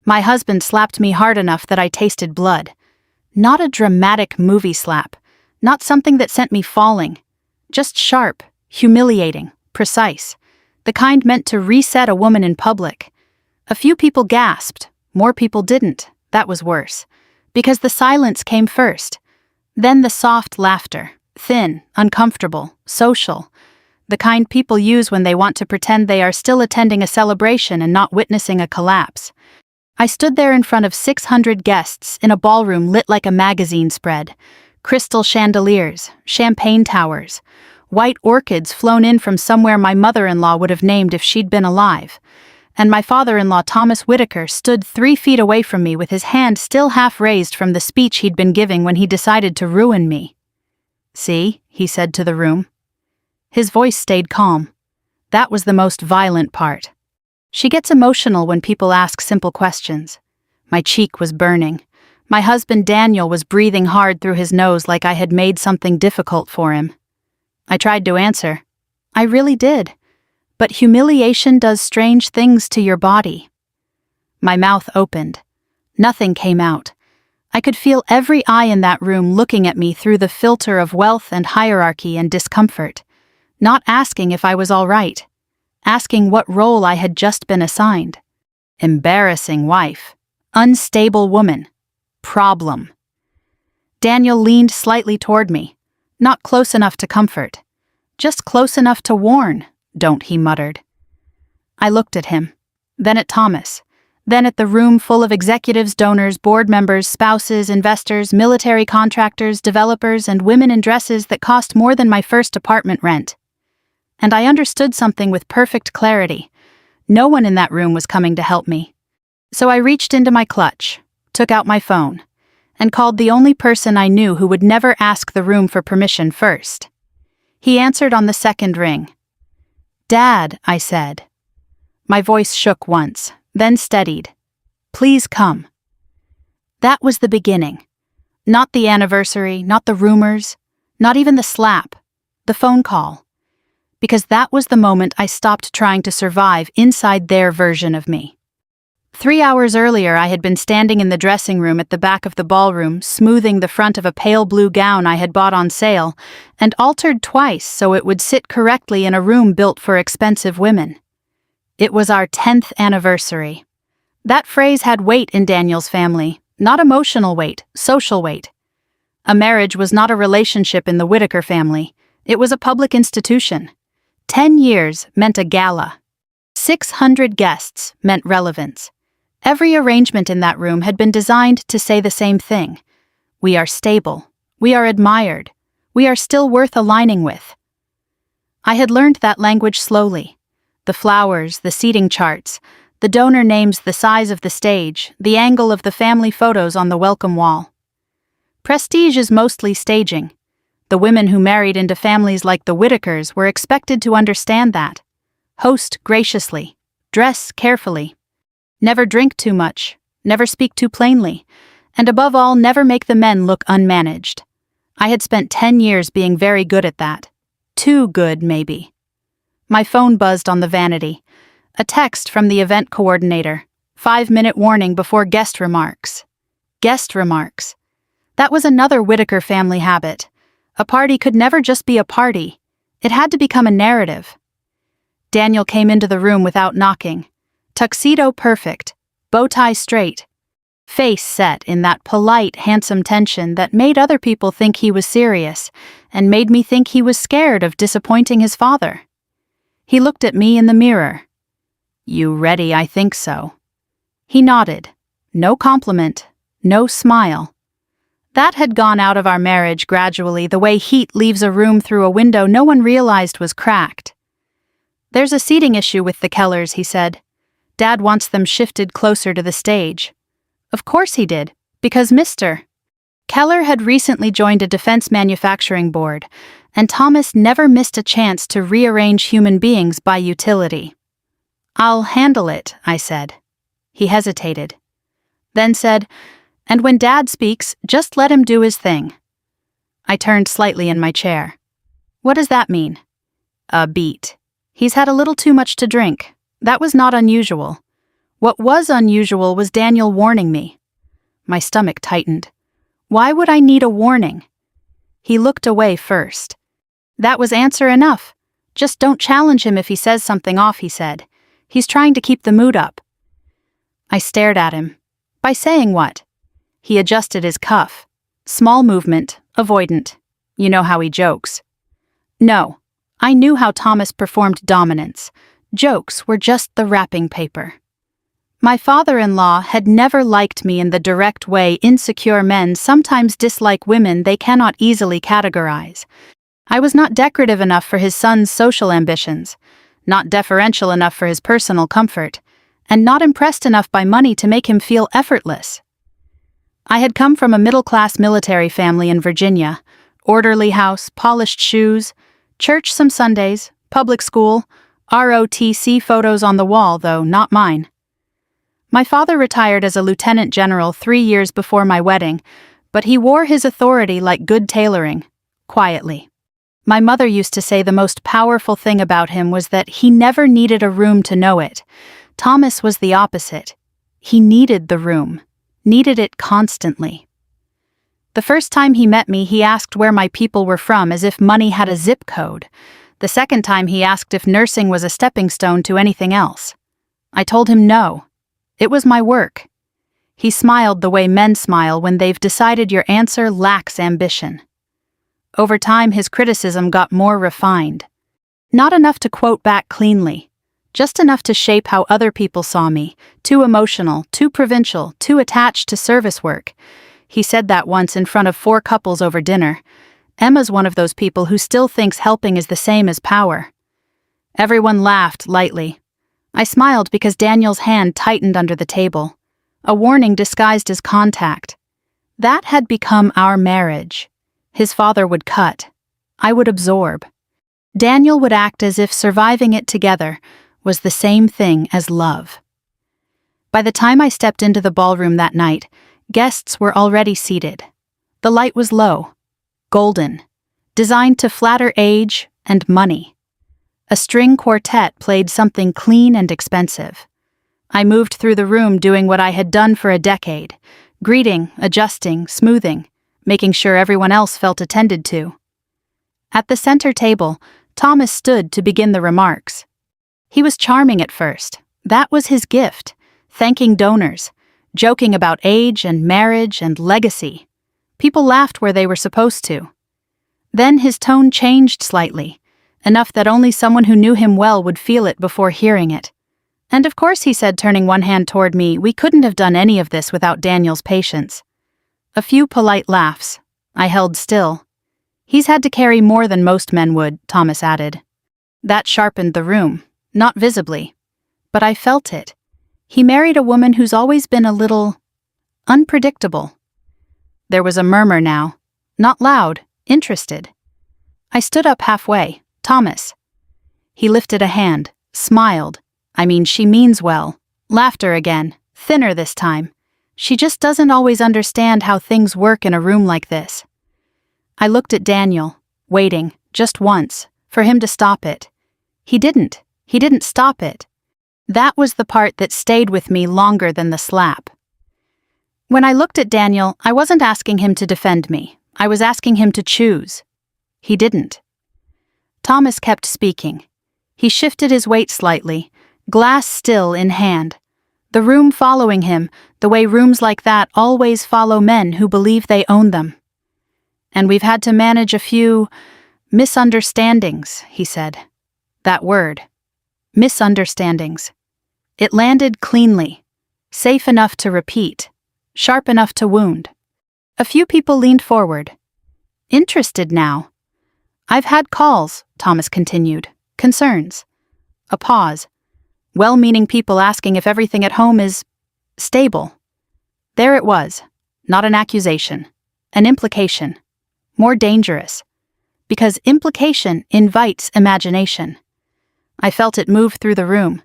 My husband slapped me hard enough that I tasted blood. Not a dramatic movie slap, not something that sent me falling. Just sharp, humiliating, precise. The kind meant to reset a woman in public. A few people gasped, more people didn't. That was worse. Because the silence came first. Then the soft laughter, thin, uncomfortable, social. The kind people use when they want to pretend they are still attending a celebration and not witnessing a collapse. I stood there in front of 600 guests in a ballroom lit like a magazine spread. Crystal chandeliers, champagne towers, white orchids flown in from somewhere my mother-in-law would have named if she'd been alive. And my father-in-law Thomas Whitaker stood 3 feet away from me with his hand still half raised from the speech he'd been giving when he decided to ruin me. "See," he said to the room. His voice stayed calm. That was the most violent part. She gets emotional when people ask simple questions. My cheek was burning. My husband Daniel was breathing hard through his nose like I had made something difficult for him. I tried to answer. I really did. But humiliation does strange things to your body. My mouth opened. Nothing came out. I could feel every eye in that room looking at me through the filter of wealth and hierarchy and discomfort, not asking if I was all right, asking what role I had just been assigned. Embarrassing wife. Unstable woman. Problem. Daniel leaned slightly toward me, not close enough to comfort, just close enough to warn, "Don't," he muttered. I looked at him, then at Thomas, then at the room full of executives, donors, board members, spouses, investors, military contractors, developers, and women in dresses that cost more than my first apartment rent. And I understood something with perfect clarity. No one in that room was coming to help me. So I reached into my clutch, took out my phone, and called the only person I knew who would never ask the room for permission first. He answered on the second ring. "Dad," I said. My voice shook once, then steadied. "Please come." That was the beginning. Not the anniversary, not the rumors, not even the slap, the phone call. Because that was the moment I stopped trying to survive inside their version of me. 3 hours earlier, I had been standing in the dressing room at the back of the ballroom, smoothing the front of a pale blue gown I had bought on sale, and altered twice so it would sit correctly in a room built for expensive women. It was our 10th anniversary. That phrase had weight in Daniel's family, not emotional weight, social weight. A marriage was not a relationship in the Whitaker family. It was a public institution. 10 years meant a gala. 600 guests meant relevance. Every arrangement in that room had been designed to say the same thing. We are stable. We are admired. We are still worth aligning with. I had learned that language slowly. The flowers, the seating charts, the donor names, the size of the stage, the angle of the family photos on the welcome wall. Prestige is mostly staging. The women who married into families like the Whitakers were expected to understand that. Host graciously. Dress carefully. Never drink too much, never speak too plainly, and above all, never make the men look unmanaged. I had spent 10 years being very good at that. Too good, maybe. My phone buzzed on the vanity. A text from the event coordinator. 5-minute warning before guest remarks. Guest remarks. That was another Whitaker family habit. A party could never just be a party. It had to become a narrative. Daniel came into the room without knocking. Tuxedo perfect, bow tie straight, face set in that polite, handsome tension that made other people think he was serious and made me think he was scared of disappointing his father. He looked at me in the mirror. "You ready? I think so." He nodded. No compliment, no smile. That had gone out of our marriage gradually, the way heat leaves a room through a window no one realized was cracked. "There's a seating issue with the Kellers," he said. "Dad wants them shifted closer to the stage." Of course he did, because Mr. Keller had recently joined a defense manufacturing board, and Thomas never missed a chance to rearrange human beings by utility. "I'll handle it," I said. He hesitated. Then said, "And when Dad speaks, just let him do his thing." I turned slightly in my chair. "What does that mean?" "A beat. He's had a little too much to drink. That was not unusual. What was unusual was Daniel warning me. My stomach tightened. Why would I need a warning? He looked away first. That was answer enough. Just don't challenge him if he says something off, he said. He's trying to keep the mood up. I stared at him. By saying what? He adjusted his cuff. Small movement, avoidant. You know how he jokes. No, I knew how Thomas performed dominance. Jokes were just the wrapping paper. My father-in-law had never liked me in the direct way insecure men sometimes dislike women they cannot easily categorize. I was not decorative enough for his son's social ambitions, not deferential enough for his personal comfort, and not impressed enough by money to make him feel effortless. I had come from a middle-class military family in Virginia, orderly house, polished shoes, church some Sundays, public school, ROTC photos on the wall, though not mine. My father retired as a lieutenant general 3 years before my wedding, but he wore his authority like good tailoring, quietly. My mother used to say the most powerful thing about him was that he never needed a room to know it. Thomas was the opposite. He needed the room, needed it constantly. The first time he met me, he asked where my people were from as if money had a zip code. The second time he asked if nursing was a stepping stone to anything else. I told him no. It was my work. He smiled the way men smile when they've decided your answer lacks ambition. Over time, his criticism got more refined. Not enough to quote back cleanly, just enough to shape how other people saw me, too emotional, too provincial, too attached to service work. He said that once in front of 4 couples over dinner. Emma's one of those people who still thinks helping is the same as power. Everyone laughed lightly. I smiled because Daniel's hand tightened under the table. A warning disguised as contact. That had become our marriage. His father would cut. I would absorb. Daniel would act as if surviving it together was the same thing as love. By the time I stepped into the ballroom that night, guests were already seated. The light was low, golden, designed to flatter age and money. A string quartet played something clean and expensive. I moved through the room doing what I had done for a decade, greeting, adjusting, smoothing, making sure everyone else felt attended to. At the center table, Thomas stood to begin the remarks. He was charming at first. That was his gift, thanking donors, joking about age and marriage and legacy. People laughed where they were supposed to. Then his tone changed slightly, enough that only someone who knew him well would feel it before hearing it. And of course, he said, turning one hand toward me, we couldn't have done any of this without Daniel's patience. A few polite laughs. I held still. He's had to carry more than most men would, Thomas added. That sharpened the room, not visibly. But I felt it. He married a woman who's always been a little unpredictable. There was a murmur now, not loud, interested. I stood up halfway. Thomas. He lifted a hand, smiled. She means well. Laughter again, thinner this time. She just doesn't always understand how things work in a room like this. I looked at Daniel, waiting, just once, for him to stop it. He didn't stop it. That was the part that stayed with me longer than the slap. When I looked at Daniel, I wasn't asking him to defend me. I was asking him to choose. He didn't. Thomas kept speaking. He shifted his weight slightly, glass still in hand. The room following him, the way rooms like that always follow men who believe they own them. And we've had to manage a few misunderstandings, he said. That word. Misunderstandings. It landed cleanly, safe enough to repeat, sharp enough to wound. A few people leaned forward. Interested now. I've had calls, Thomas continued. Concerns. A pause. Well-meaning people asking if everything at home is stable. There it was. Not an accusation. An implication. More dangerous. Because implication invites imagination. I felt it move through the room.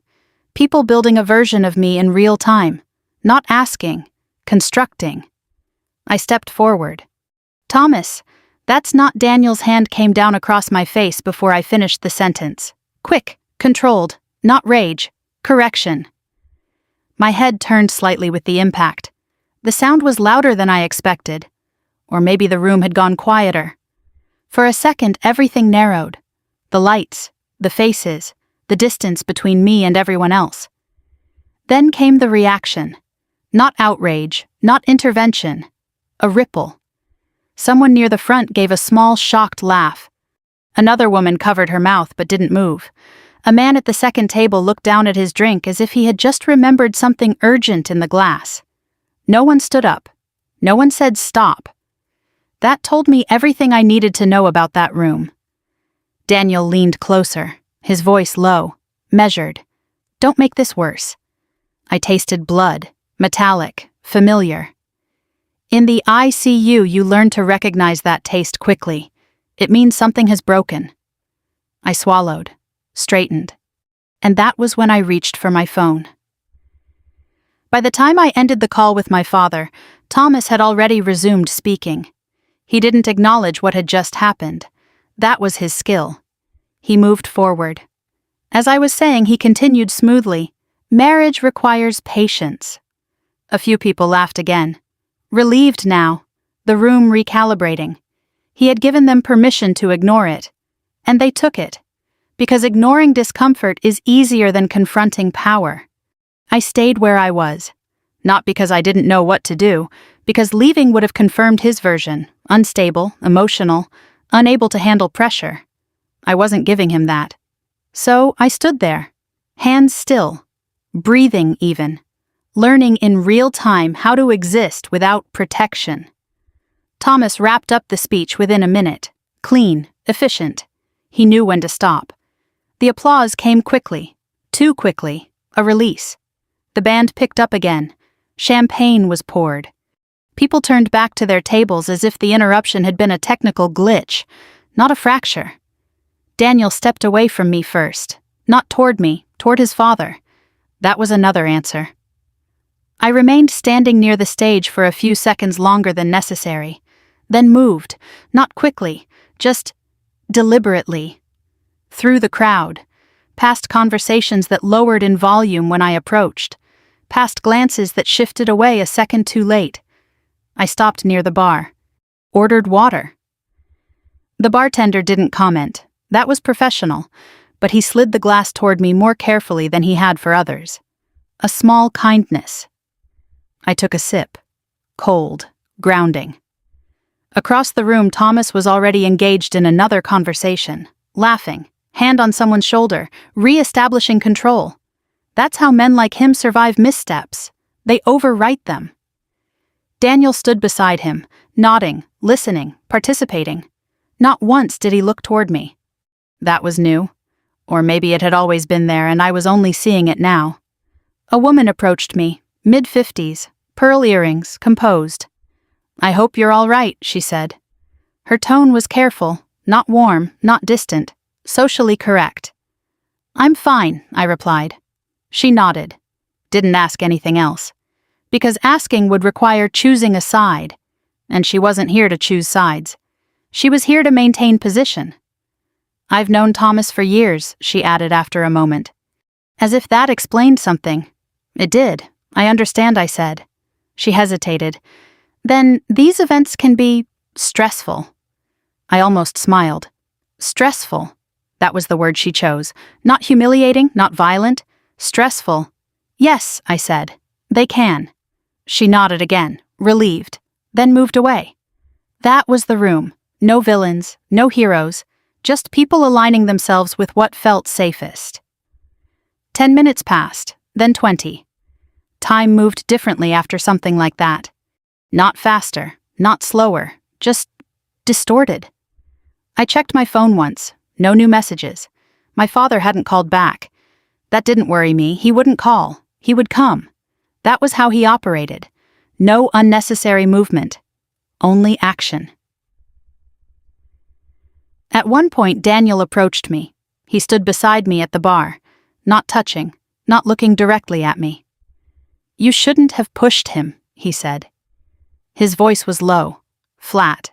People building a version of me in real time. Not asking. Constructing. I stepped forward. Thomas, that's not. Daniel's hand came down across my face before I finished the sentence. Quick, controlled, not rage. Correction. My head turned slightly with the impact. The sound was louder than I expected. Or maybe the room had gone quieter. For a second, everything narrowed. The lights, the faces, the distance between me and everyone else. Then came the reaction. Not outrage, not intervention. A ripple. Someone near the front gave a small, shocked laugh. Another woman covered her mouth but didn't move. A man at the second table looked down at his drink as if he had just remembered something urgent in the glass. No one stood up. No one said stop. That told me everything I needed to know about that room. Daniel leaned closer, his voice low, measured. Don't make this worse. I tasted blood, metallic, familiar. In the ICU, you learn to recognize that taste quickly. It means something has broken. I swallowed, straightened, and that was when I reached for my phone. By the time I ended the call with my father, Thomas had already resumed speaking. He didn't acknowledge what had just happened. That was his skill. He moved forward. As I was saying, he continued smoothly, "Marriage requires patience." A few people laughed again. Relieved now, the room recalibrating. He had given them permission to ignore it. And they took it. Because ignoring discomfort is easier than confronting power. I stayed where I was. Not because I didn't know what to do, because leaving would have confirmed his version, unstable, emotional, unable to handle pressure. I wasn't giving him that. So I stood there, hands still, breathing even, learning in real time how to exist without protection. Thomas wrapped up the speech within a minute, clean, efficient. He knew when to stop. The applause came quickly, too quickly, a release. The band picked up again. Champagne was poured. People turned back to their tables as if the interruption had been a technical glitch, not a fracture. Daniel stepped away from me first, not toward me, toward his father. That was another answer. I remained standing near the stage for a few seconds longer than necessary, then moved, not quickly, just deliberately. Through the crowd, past conversations that lowered in volume when I approached, past glances that shifted away a second too late. I stopped near the bar. Ordered water. The bartender didn't comment. That was professional, but he slid the glass toward me more carefully than he had for others. A small kindness. I took a sip. Cold, grounding. Across the room, Thomas was already engaged in another conversation, laughing, hand on someone's shoulder, re-establishing control. That's how men like him survive missteps. They overwrite them. Daniel stood beside him, nodding, listening, participating. Not once did he look toward me. That was new. Or maybe it had always been there and I was only seeing it now. A woman approached me, mid-50s, pearl earrings, composed. "I hope you're all right," she said. Her tone was careful, not warm, not distant, socially correct. "I'm fine," I replied. She nodded. Didn't ask anything else. Because asking would require choosing a side, and she wasn't here to choose sides. She was here to maintain position. "I've known Thomas for years," she added after a moment. As if that explained something. It did. "I understand," I said. She hesitated. "Then these events can be stressful." I almost smiled. Stressful. That was the word she chose. Not humiliating, not violent. Stressful. "Yes," I said. "They can." She nodded again, relieved, then moved away. That was the room. No villains, no heroes, just people aligning themselves with what felt safest. 10 minutes passed, then 20. Time moved differently after something like that. Not faster, not slower, just distorted. I checked my phone once. No new messages. My father hadn't called back. That didn't worry me. He wouldn't call. He would come. That was how he operated. No unnecessary movement. Only action. At one point, Daniel approached me. He stood beside me at the bar, not touching, not looking directly at me. "You shouldn't have pushed him," he said. His voice was low, flat.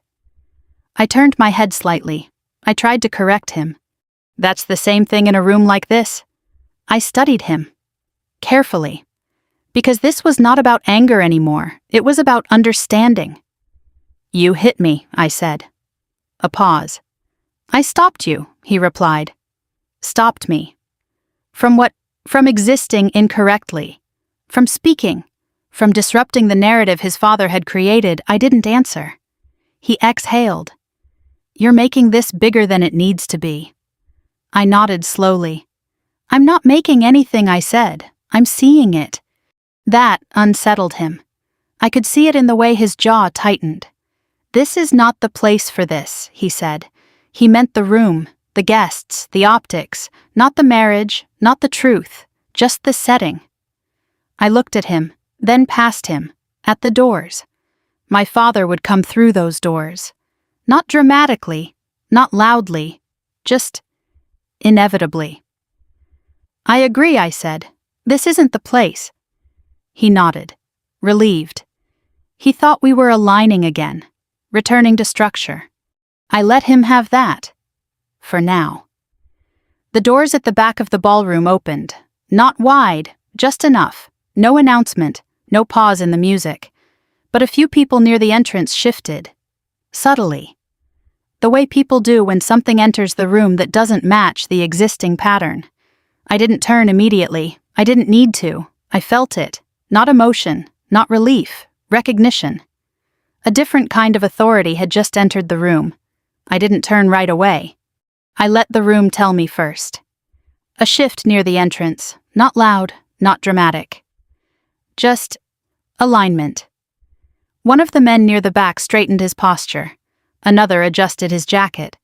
I turned my head slightly. I tried to correct him. "That's the same thing in a room like this." I studied him. Carefully. Because this was not about anger anymore, it was about understanding. "You hit me," I said. A pause. "I stopped you," he replied. Stopped me. From what? From existing incorrectly. From speaking. From disrupting the narrative his father had created. I didn't answer. He exhaled. "You're making this bigger than it needs to be." I nodded slowly. "I'm not making anything," I said. "I'm seeing it." That unsettled him. I could see it in the way his jaw tightened. "This is not the place for this," he said. He meant the room, the guests, the optics, not the marriage, not the truth, just the setting. I looked at him, then past him, at the doors. My father would come through those doors. Not dramatically, not loudly, just inevitably. "I agree," I said. "This isn't the place." He nodded, relieved. He thought we were aligning again, returning to structure. I let him have that. For now. The doors at the back of the ballroom opened. Not wide, just enough. No announcement, no pause in the music. But a few people near the entrance shifted. Subtly. The way people do when something enters the room that doesn't match the existing pattern. I didn't turn immediately. I didn't need to. I felt it. Not emotion, not relief, recognition. A different kind of authority had just entered the room. I didn't turn right away. I let the room tell me first. A shift near the entrance, not loud, not dramatic. Just alignment. One of the men near the back straightened his posture. Another adjusted his jacket.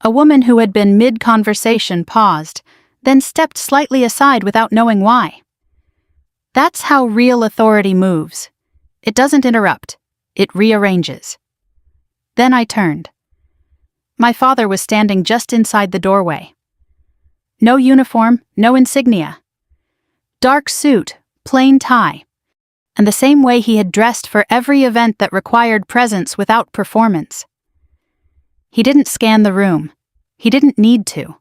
A woman who had been mid-conversation paused, then stepped slightly aside without knowing why. That's how real authority moves. It doesn't interrupt. It rearranges. Then I turned. My father was standing just inside the doorway. No uniform, no insignia. Dark suit, plain tie. And the same way he had dressed for every event that required presence without performance. He didn't scan the room. He didn't need to.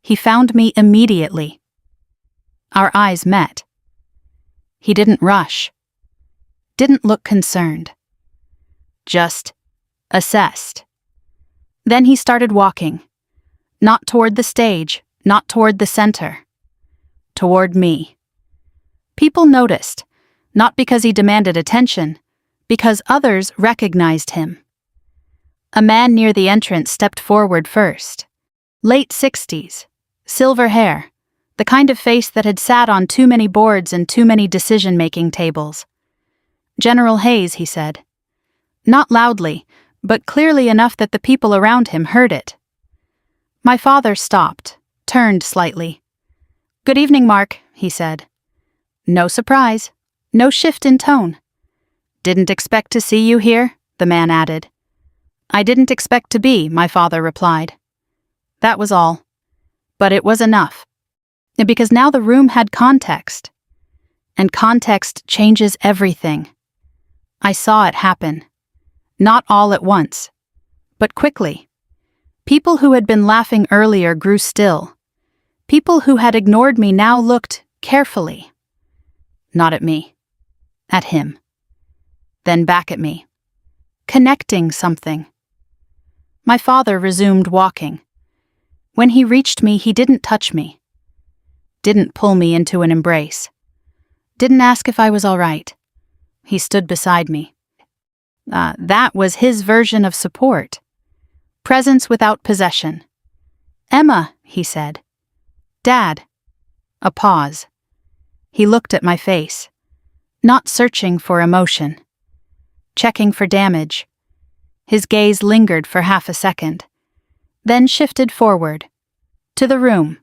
He found me immediately. Our eyes met. He didn't rush. Didn't look concerned. Just assessed. Then he started walking. Not toward the stage, not toward the center. Toward me. People noticed, not because he demanded attention, because others recognized him. A man near the entrance stepped forward first. Late 60s, silver hair, the kind of face that had sat on too many boards and too many decision-making tables. "General Hayes," he said. Not loudly, but clearly enough that the people around him heard it. My father stopped, turned slightly. "Good evening, Mark," he said. No surprise, no shift in tone. "Didn't expect to see you here," the man added. "I didn't expect to be," my father replied. That was all. But it was enough. Because now the room had context. And context changes everything. I saw it happen. Not all at once, but quickly. People who had been laughing earlier grew still. People who had ignored me now looked carefully. Not at me. At him. Then back at me. Connecting something. My father resumed walking. When he reached me, he didn't touch me. Didn't pull me into an embrace. Didn't ask if I was all right. He stood beside me. That was his version of support. Presence without possession. "Emma," he said. "Dad." A pause. He looked at my face. Not searching for emotion. Checking for damage. His gaze lingered for half a second. Then shifted forward. To the room.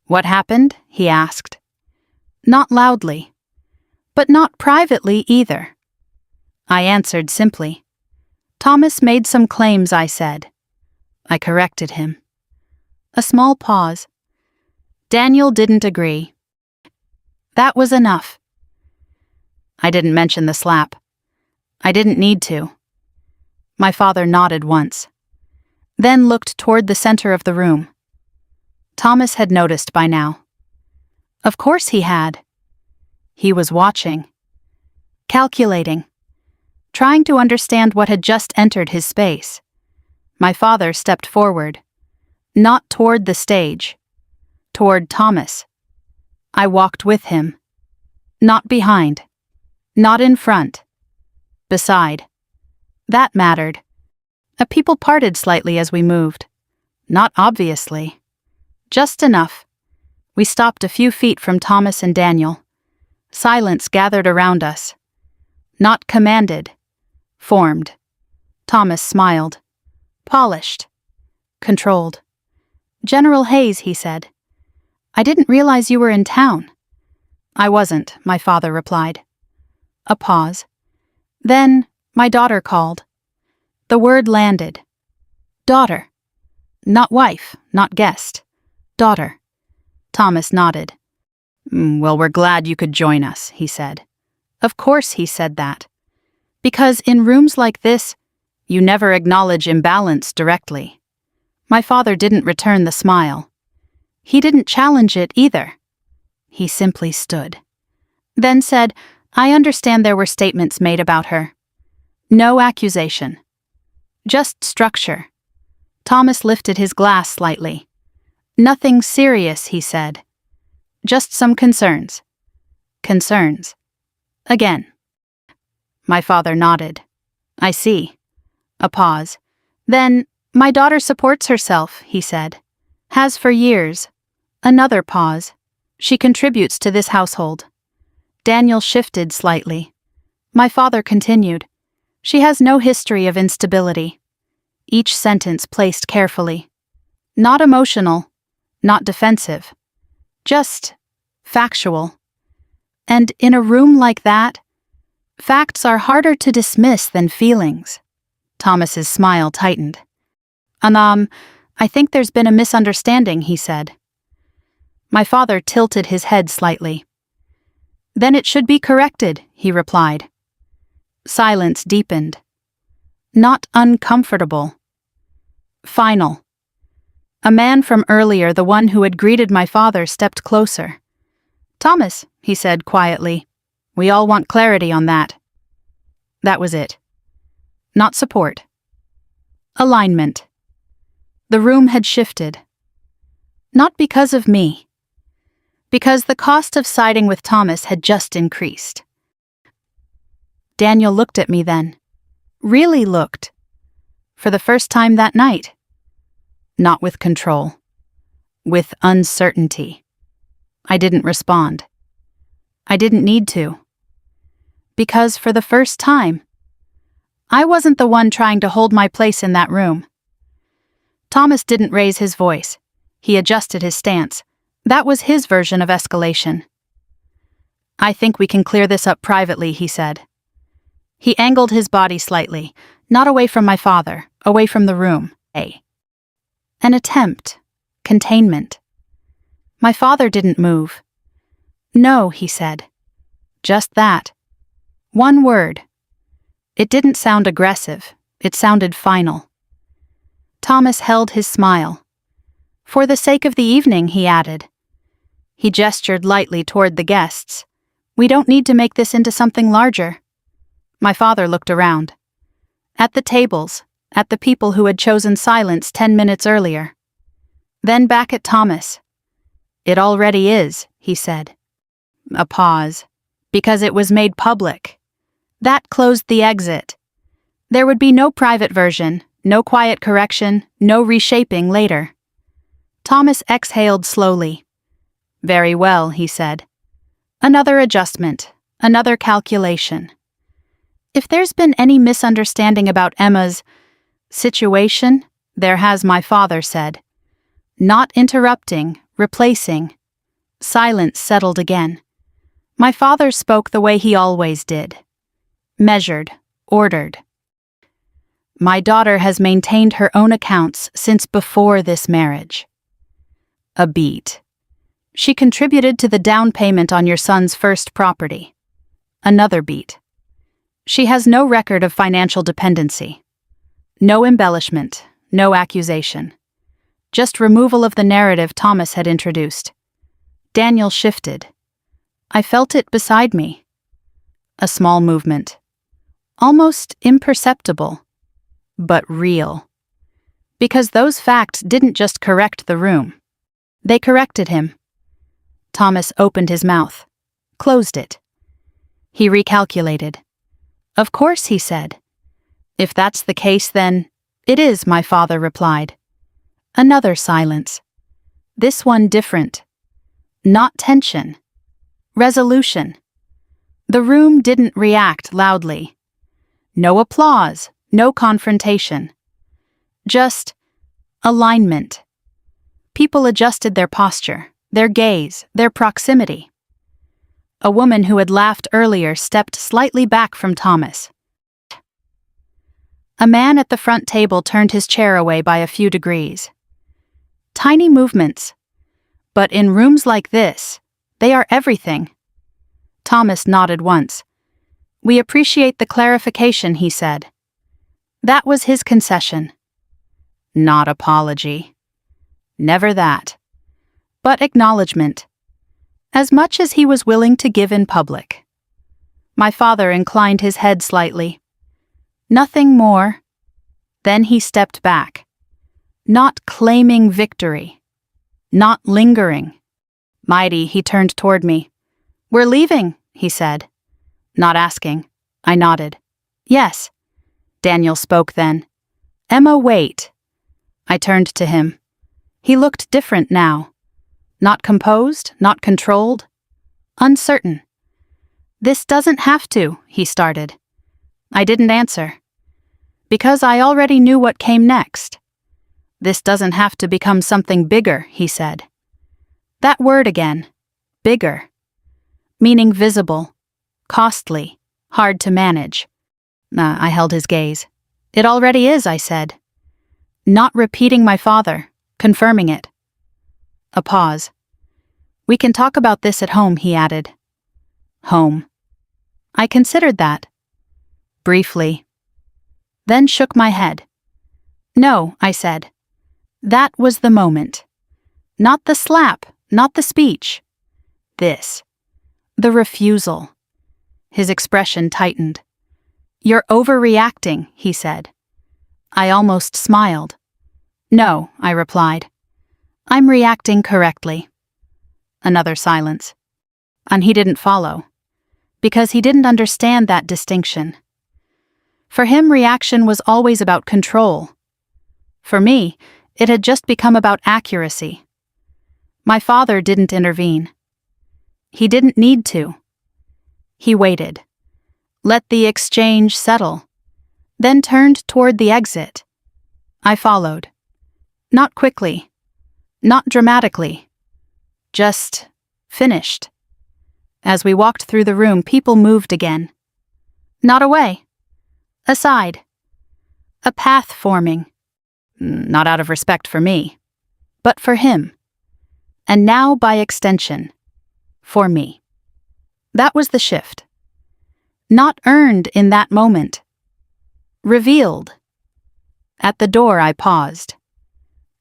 "What happened?" he asked. Not loudly. But not privately either. I answered simply. "Thomas made some claims," I said. I corrected him. A small pause. "Daniel didn't agree." That was enough. I didn't mention the slap. I didn't need to. My father nodded once. Then looked toward the center of the room. Thomas had noticed by now. Of course he had. He was watching. Calculating. Trying to understand what had just entered his space. My father stepped forward. Not toward the stage. Toward Thomas. I walked with him. Not behind. Not in front. Beside. That mattered. A people parted slightly as we moved. Not obviously. Just enough. We stopped a few feet from Thomas and Daniel. Silence gathered around us. Not commanded. Formed. Thomas smiled. Polished. Controlled. "General Hayes," he said. "I didn't realize you were in town." "I wasn't," my father replied. A pause. Then, my daughter called. The word landed. Daughter. Not wife, not guest. Daughter. Thomas nodded. "Well, we're glad you could join us," he said. Of course he said that. Because in rooms like this, you never acknowledge imbalance directly. My father didn't return the smile. He didn't challenge it either. He simply stood. Then said, "I understand there were statements made about her. No accusation. Just structure." Thomas lifted his glass slightly. "Nothing serious," he said. "Just some concerns." Concerns. Again. My father nodded. "I see." A pause. Then, "My daughter supports herself," he said. "Has for years." Another pause. "She contributes to this household." Daniel shifted slightly. My father continued. "She has no history of instability." Each sentence placed carefully. Not emotional, not defensive. Just factual. And in a room like that, facts are harder to dismiss than feelings. Thomas's smile tightened. I think there's been a misunderstanding," he said. My father tilted his head slightly. "Then it should be corrected," he replied. Silence deepened. Not uncomfortable. Final. A man from earlier, the one who had greeted my father, stepped closer. "Thomas," he said quietly, "we all want clarity on that." That was it. Not support. Alignment. The room had shifted. Not because of me. Because the cost of siding with Thomas had just increased. Daniel looked at me then. Really looked. For the first time that night. Not with control. With uncertainty. I didn't respond. I didn't need to. Because for the first time, I wasn't the one trying to hold my place in that room. Thomas didn't raise his voice. He adjusted his stance. That was his version of escalation. "I think we can clear this up privately," he said. He angled his body slightly, not away from my father, away from the room. An attempt. Containment. My father didn't move. "No," he said. Just that. One word. It didn't sound aggressive. It sounded final. Thomas held his smile. "For the sake of the evening," he added. He gestured lightly toward the guests. "We don't need to make this into something larger." My father looked around. At the tables, at the people who had chosen silence 10 minutes earlier. Then back at Thomas. "It already is," he said. A pause. "Because it was made public." That closed the exit. There would be no private version, no quiet correction, no reshaping later. Thomas exhaled slowly. "Very well," he said. "Another adjustment, another calculation. If there's been any misunderstanding about Emma's situation, there has," my father said. Not interrupting, replacing. Silence settled again. My father spoke the way he always did. Measured, ordered. "My daughter has maintained her own accounts since before this marriage." A beat. "She contributed to the down payment on your son's first property." Another beat. "She has no record of financial dependency." No embellishment, no accusation. Just removal of the narrative Thomas had introduced. Daniel shifted. I felt it beside me. A small movement. Almost imperceptible. But real. Because those facts didn't just correct the room. They corrected him. Thomas opened his mouth. Closed it. He recalculated. Of course, he said. If that's the case, then it is, my father replied. Another silence. This one different. Not tension. Resolution. The room didn't react loudly. No applause, no confrontation. Just alignment. People adjusted their posture, their gaze, their proximity. A woman who had laughed earlier stepped slightly back from Thomas. A man at the front table turned his chair away by a few degrees. Tiny movements. But in rooms like this, they are everything. Thomas nodded once. We appreciate the clarification, he said. That was his concession. Not apology. Never that. But acknowledgement. As much as he was willing to give in public. My father inclined his head slightly. Nothing more. Then he stepped back. Not claiming victory. Not lingering. Mighty, he turned toward me. We're leaving, he said. Not asking. I nodded. Yes. Daniel spoke then. Emma, wait. I turned to him. He looked different now. Not composed, not controlled. Uncertain. This doesn't have to, he started. I didn't answer. Because I already knew what came next. This doesn't have to become something bigger, he said. That word again. Bigger. Meaning visible. Costly. Hard to manage. I held his gaze. It already is, I said. Not repeating my father. Confirming it. A pause. We can talk about this at home, he added. Home. I considered that. Briefly. Then shook my head. No, I said. That was the moment. Not the slap, not the speech. This. The refusal. His expression tightened. You're overreacting, he said. I almost smiled. No, I replied. I'm reacting correctly. Another silence. And he didn't follow. Because he didn't understand that distinction. For him, reaction was always about control. For me, it had just become about accuracy. My father didn't intervene. He didn't need to. He waited. Let the exchange settle. Then turned toward the exit. I followed. Not quickly. Not dramatically. Just finished. As we walked through the room, people moved again. Not away. Aside. A path forming. Not out of respect for me, but for him. And now, by extension, for me. That was the shift. Not earned in that moment. Revealed. At the door, I paused.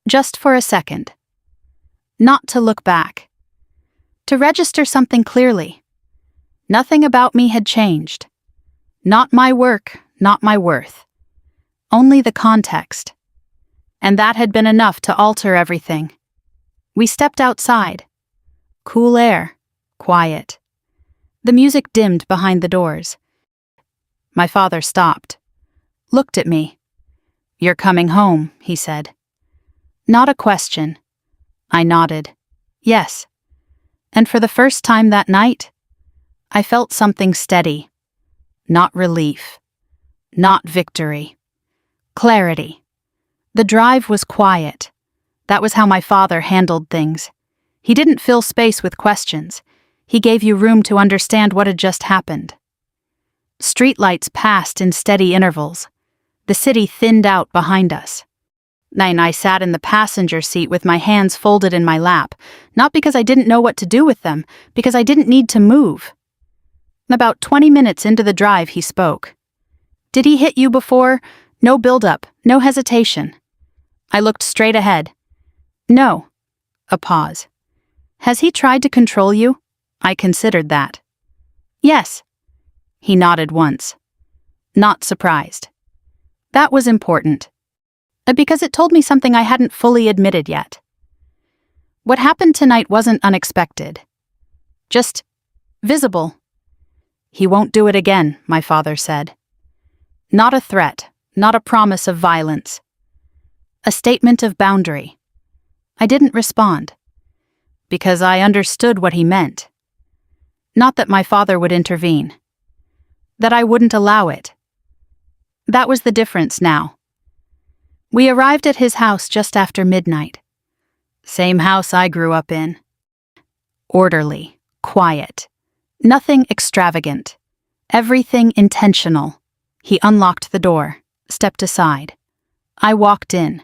Just for a second. Not to look back. To register something clearly. Nothing about me had changed. Not my work, not my worth. Only the context. And that had been enough to alter everything. We stepped outside. Cool air. Quiet. The music dimmed behind the doors. My father stopped. Looked at me. You're coming home, he said. Not a question. I nodded. Yes. And for the first time that night, I felt something steady. Not relief. Not victory. Clarity. The drive was quiet. That was how my father handled things. He didn't fill space with questions. He gave you room to understand what had just happened. Streetlights passed in steady intervals. The city thinned out behind us. I sat in the passenger seat with my hands folded in my lap, not because I didn't know what to do with them, because I didn't need to move. About 20 minutes into the drive, he spoke. Did he hit you before? No build-up, no hesitation. I looked straight ahead. No. A pause. Has he tried to control you? I considered that. Yes. He nodded once. Not surprised. That was important. Because it told me something I hadn't fully admitted yet. What happened tonight wasn't unexpected. Just visible. He won't do it again, my father said. Not a threat, not a promise of violence. A statement of boundary. I didn't respond. Because I understood what he meant. Not that my father would intervene. That I wouldn't allow it. That was the difference now. We arrived at his house just after midnight. Same house I grew up in. Orderly, quiet. Nothing extravagant. Everything intentional. He unlocked the door, stepped aside. I walked in.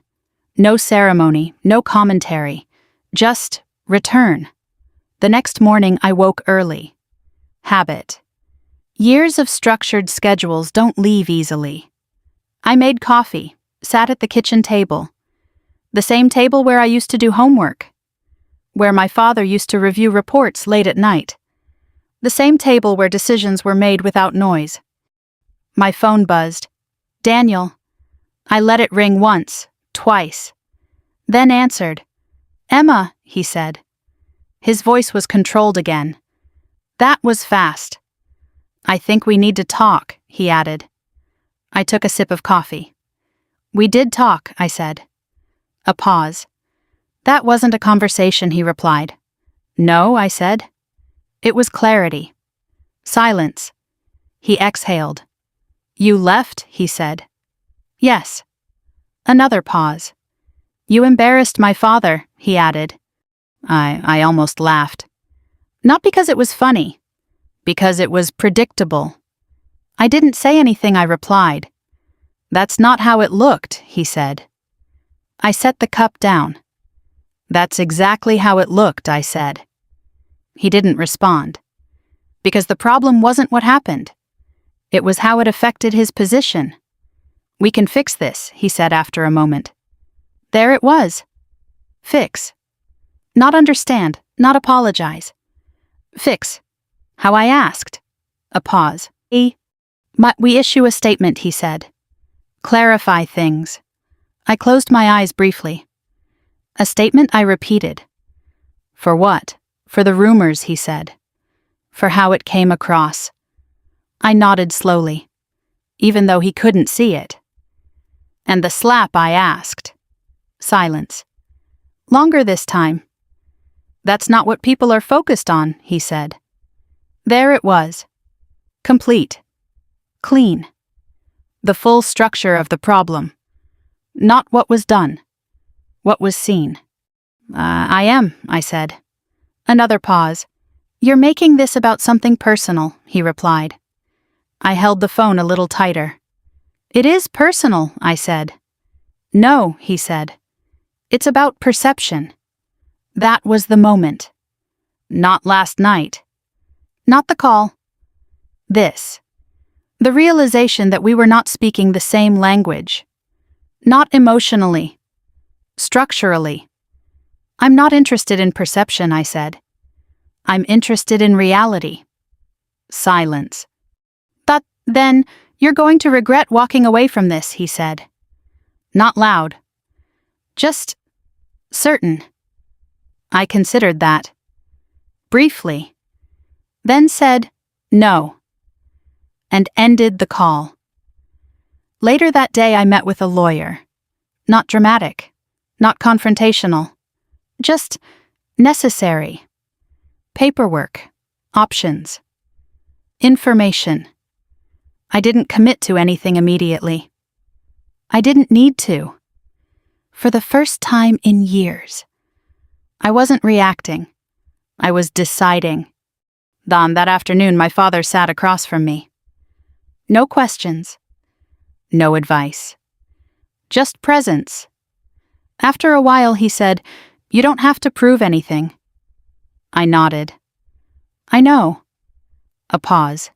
No ceremony, no commentary. Just return. The next morning I woke early. Habit. Years of structured schedules don't leave easily. I made coffee, sat at the kitchen table. The same table where I used to do homework. Where my father used to review reports late at night. The same table where decisions were made without noise. My phone buzzed. Daniel. I let it ring once, twice. Then answered. Emma, he said. His voice was controlled again. That was fast. I think we need to talk, he added. I took a sip of coffee. We did talk, I said. A pause. That wasn't a conversation, he replied. No, I said. It was clarity. Silence. He exhaled. You left, he said. Yes. Another pause. You embarrassed my father, he added. I almost laughed. Not because it was funny. Because it was predictable. I didn't say anything, I replied. That's not how it looked, he said. I set the cup down. That's exactly how it looked, I said. He didn't respond. Because the problem wasn't what happened. It was how it affected his position. We can fix this, he said after a moment. There it was. Fix. Not understand, not apologize. Fix. How I asked. A pause. We issue a statement, he said. Clarify things. I closed my eyes briefly. A statement I repeated. For what? For the rumors, he said. For how it came across. I nodded slowly, even though he couldn't see it. And the slap, I asked. Silence. Longer this time. That's not what people are focused on, he said. There it was. Complete. Clean. The full structure of the problem. Not what was done. What was seen. I am, I said. Another pause. You're making this about something personal, he replied. I held the phone a little tighter. It is personal, I said. No, he said. It's about perception. That was the moment. Not last night. Not the call. This. The realization that we were not speaking the same language. Not emotionally. Structurally. I'm not interested in perception, I said. I'm interested in reality. Silence. Then, you're going to regret walking away from this, he said. Not loud. Just certain. I considered that. Briefly. Then said, no. And ended the call. Later that day I met with a lawyer. Not dramatic. Not confrontational. Just necessary. Paperwork. Options. Information. I didn't commit to anything immediately. I didn't need to. For the first time in years. I wasn't reacting. I was deciding. That afternoon my father sat across from me. No questions. No advice. Just presence. After a while he said, "You don't have to prove anything." I nodded. I know. A pause.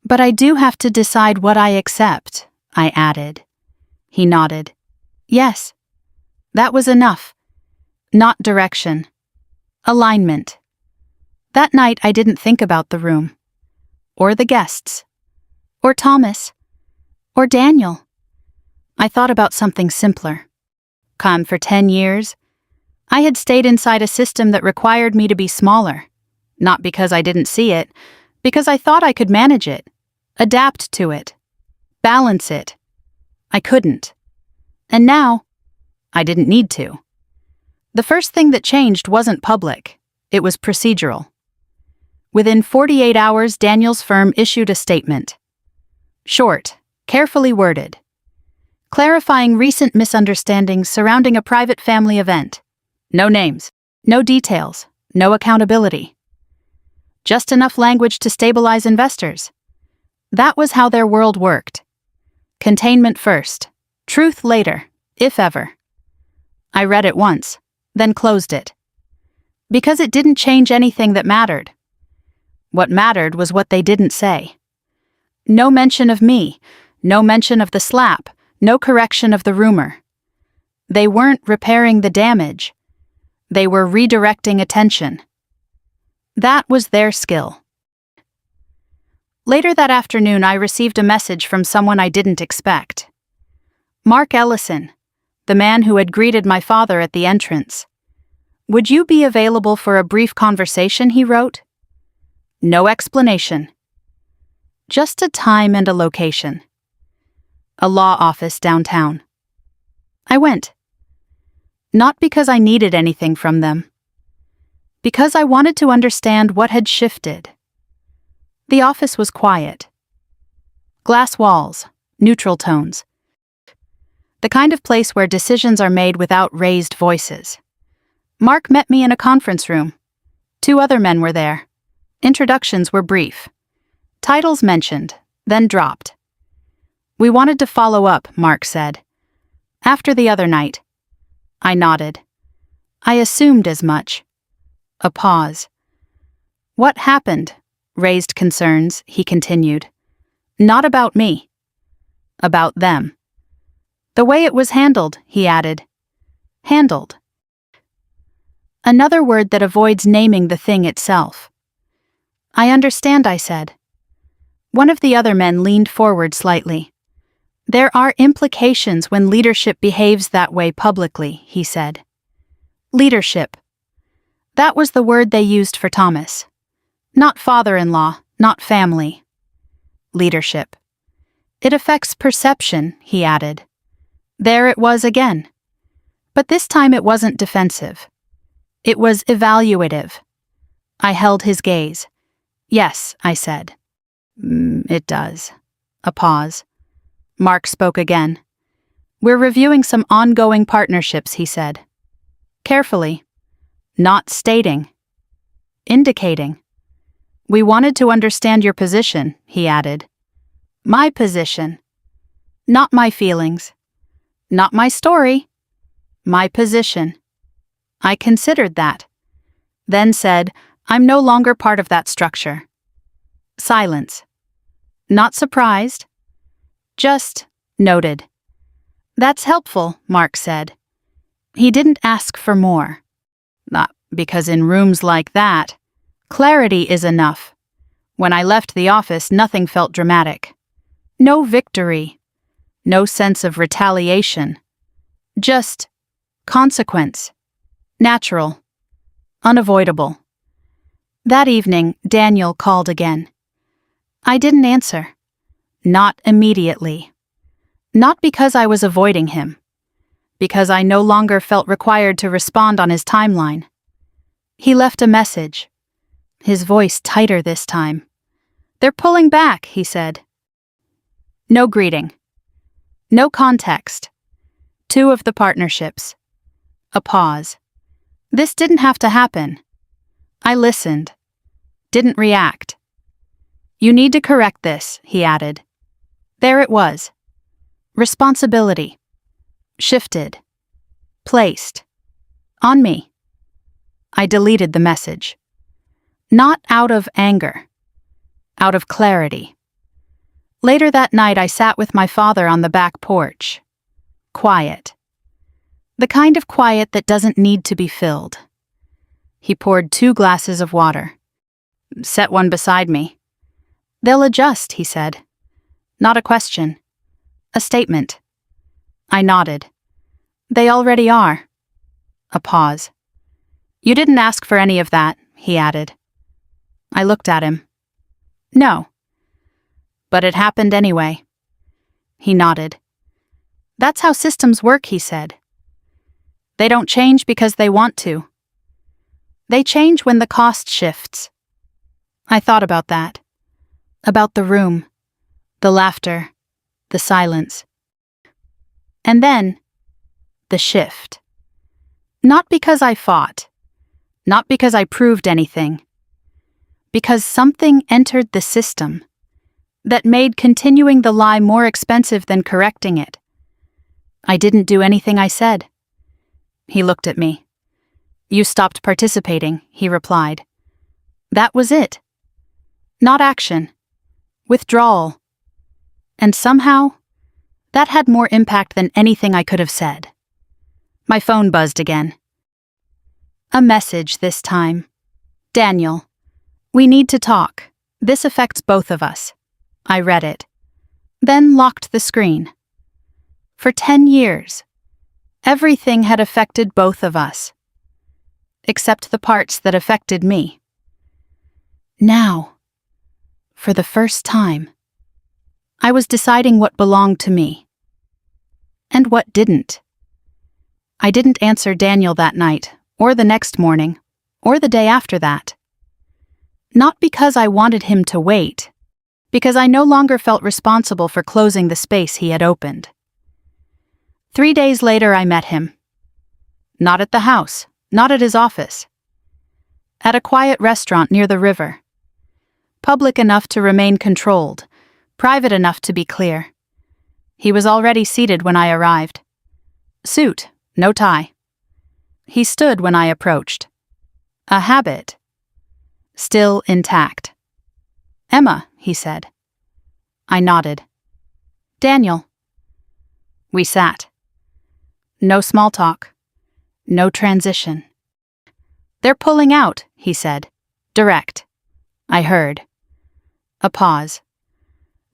But I do have to decide what I accept, I added. He nodded. Yes. That was enough. Not direction. Alignment. That night I didn't think about the room, or the guests, or Thomas, or Daniel. I thought about something simpler. Come, for 10 years, I had stayed inside a system that required me to be smaller, not because I didn't see it, because I thought I could manage it, adapt to it, balance it. I couldn't. And now, I didn't need to. The first thing that changed wasn't public, it was procedural. Within 48 hours, Daniel's firm issued a statement. Short, carefully worded, clarifying recent misunderstandings surrounding a private family event. No names, no details, no accountability. Just enough language to stabilize investors. That was how their world worked. Containment first, truth later, if ever. I read it once, then closed it. Because it didn't change anything that mattered. What mattered was what they didn't say. No mention of me, no mention of the slap, no correction of the rumor. They weren't repairing the damage. They were redirecting attention. That was their skill. Later that afternoon, I received a message from someone I didn't expect. Mark Ellison, the man who had greeted my father at the entrance. Would you be available for a brief conversation, he wrote. No explanation. Just a time and a location. A law office downtown. I went. Not because I needed anything from them. Because I wanted to understand what had shifted. The office was quiet. Glass walls, neutral tones. The kind of place where decisions are made without raised voices. Mark met me in a conference room. 2 other men were there. Introductions were brief. Titles mentioned, then dropped. We wanted to follow up, Mark said. After the other night. I nodded. I assumed as much. A pause. What happened? Raised concerns, he continued. Not about me. About them. The way it was handled, he added. Handled. Another word that avoids naming the thing itself. I understand, I said. One of the other men leaned forward slightly. There are implications when leadership behaves that way publicly, he said. Leadership. That was the word they used for Thomas. Not father-in-law, not family. Leadership. It affects perception, he added. There it was again. But this time it wasn't defensive. It was evaluative. I held his gaze. Yes, I said. It does. A pause. Mark spoke again. We're reviewing some ongoing partnerships, he said. Carefully. Not stating. Indicating. We wanted to understand your position, he added. My position. Not my feelings. Not my story. My position. I considered that. Then said, I'm no longer part of that structure. Silence. Not surprised. Just noted. That's helpful, Mark said. He didn't ask for more. Not because in rooms like that, clarity is enough. When I left the office, nothing felt dramatic. No victory. No sense of retaliation. Just consequence. Natural. Unavoidable. That evening, Daniel called again. I didn't answer. Not immediately. Not because I was avoiding him. Because I no longer felt required to respond on his timeline. He left a message. His voice tighter this time. They're pulling back, he said. No greeting. No context. 2 of the partnerships. A pause. This didn't have to happen. I listened. Didn't react. You need to correct this, he added. There it was. Responsibility. Shifted. Placed. On me. I deleted the message. Not out of anger. Out of clarity. Later that night, I sat with my father on the back porch. Quiet. The kind of quiet that doesn't need to be filled. He poured 2 glasses of water. Set one beside me. They'll adjust, he said. Not a question. A statement. I nodded. They already are. A pause. You didn't ask for any of that, he added. I looked at him. No. But it happened anyway. He nodded. That's how systems work, he said. They don't change because they want to. They change when the cost shifts. I thought about that. About the room, the laughter, the silence. And then, the shift. Not because I fought. Not because I proved anything. Because something entered the system that made continuing the lie more expensive than correcting it. I didn't do anything I said. He looked at me. You stopped participating, he replied. That was it. Not action. Withdrawal. And somehow, that had more impact than anything I could have said. My phone buzzed again. A message this time. Daniel, we need to talk. This affects both of us. I read it. Then locked the screen. For 10 years, everything had affected both of us. Except the parts that affected me. Now, for the first time, I was deciding what belonged to me. And what didn't. I didn't answer Daniel that night, or the next morning, or the day after that. Not because I wanted him to wait, because I no longer felt responsible for closing the space he had opened. 3 days later I met him. Not at the house, not at his office. At a quiet restaurant near the river. Public enough to remain controlled, private enough to be clear. He was already seated when I arrived. Suit, no tie. He stood when I approached. A habit. Still intact. Emma, he said. I nodded. Daniel. We sat. No small talk. No transition. They're pulling out, he said. Direct. I heard. A pause.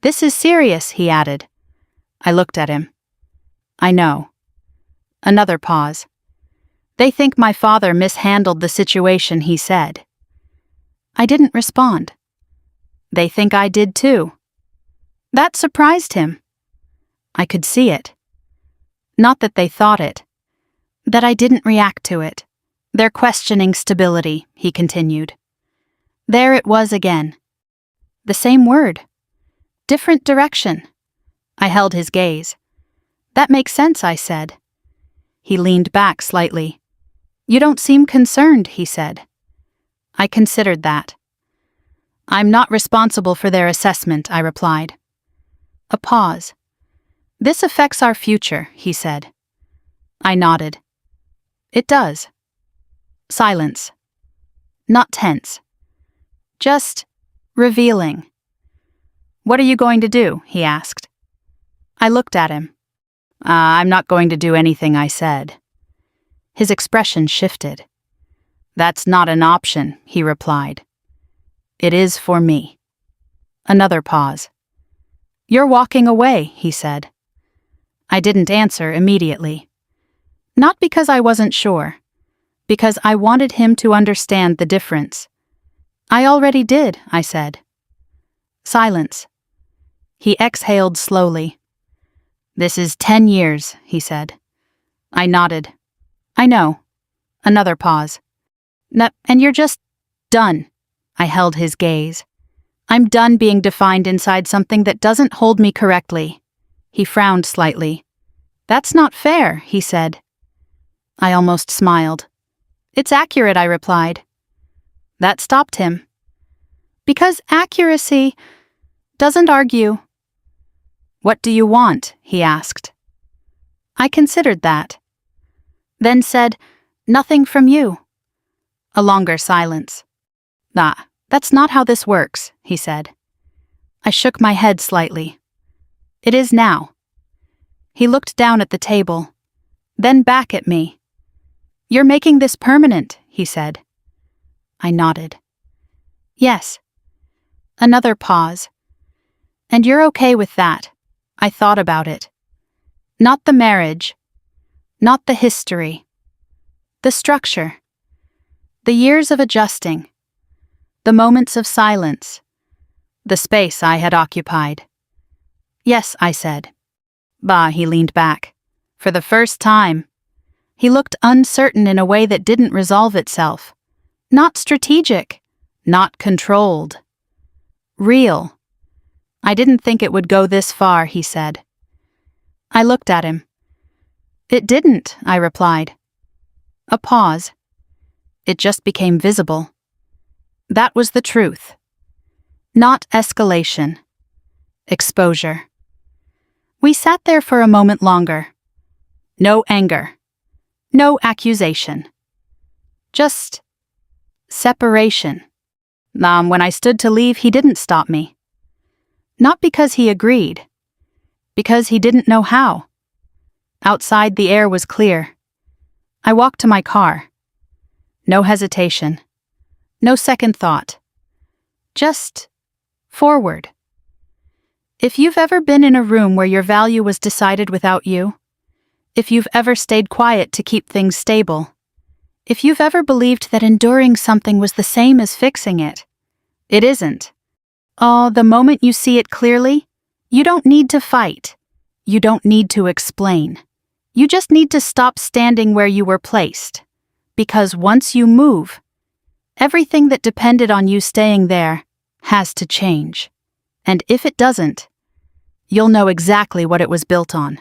This is serious, he added. I looked at him. I know. Another pause. They think my father mishandled the situation, he said. I didn't respond. They think I did too. That surprised him. I could see it. Not that they thought it. That I didn't react to it. They're questioning stability, he continued. There it was again. The same word. Different direction. I held his gaze. That makes sense, I said. He leaned back slightly. You don't seem concerned, he said. I considered that. I'm not responsible for their assessment, I replied. A pause. This affects our future, he said. I nodded. It does. Silence. Not tense. Just revealing. What are you going to do? He asked. I looked at him. I'm not going to do anything, I said. His expression shifted. That's not an option, he replied. It is for me. Another pause. You're walking away, he said. I didn't answer immediately. Not because I wasn't sure, because I wanted him to understand the difference. I already did, I said. Silence. He exhaled slowly. This is 10 years, he said. I nodded. I know. Another pause. And you're just done. I held his gaze. I'm done being defined inside something that doesn't hold me correctly. He frowned slightly. That's not fair, he said. I almost smiled. It's accurate, I replied. That stopped him. Because accuracy doesn't argue. What do you want? He asked. I considered that. Then said, nothing from you. A longer silence. That's not how this works, he said. I shook my head slightly. It is now. He looked down at the table, then back at me. You're making this permanent, he said. I nodded. Yes. Another pause. And you're okay with that? I thought about it. Not the marriage. Not the history. The structure. The years of adjusting. The moments of silence. The space I had occupied. Yes, I said. Bah, he leaned back. For the first time. He looked uncertain in a way that didn't resolve itself. Not strategic. Not controlled. Real. I didn't think it would go this far, he said. I looked at him. It didn't, I replied. A pause. It just became visible. That was the truth. Not escalation. Exposure. We sat there for a moment longer. No anger. No accusation. Just separation. When I stood to leave, he didn't stop me. Not because he agreed. Because he didn't know how. Outside, the air was clear. I walked to my car. No hesitation. No second thought. Just forward. If you've ever been in a room where your value was decided without you, if you've ever stayed quiet to keep things stable, if you've ever believed that enduring something was the same as fixing it, it isn't. Oh, the moment you see it clearly, you don't need to fight. You don't need to explain. You just need to stop standing where you were placed. Because once you move, everything that depended on you staying there has to change. And if it doesn't, you'll know exactly what it was built on.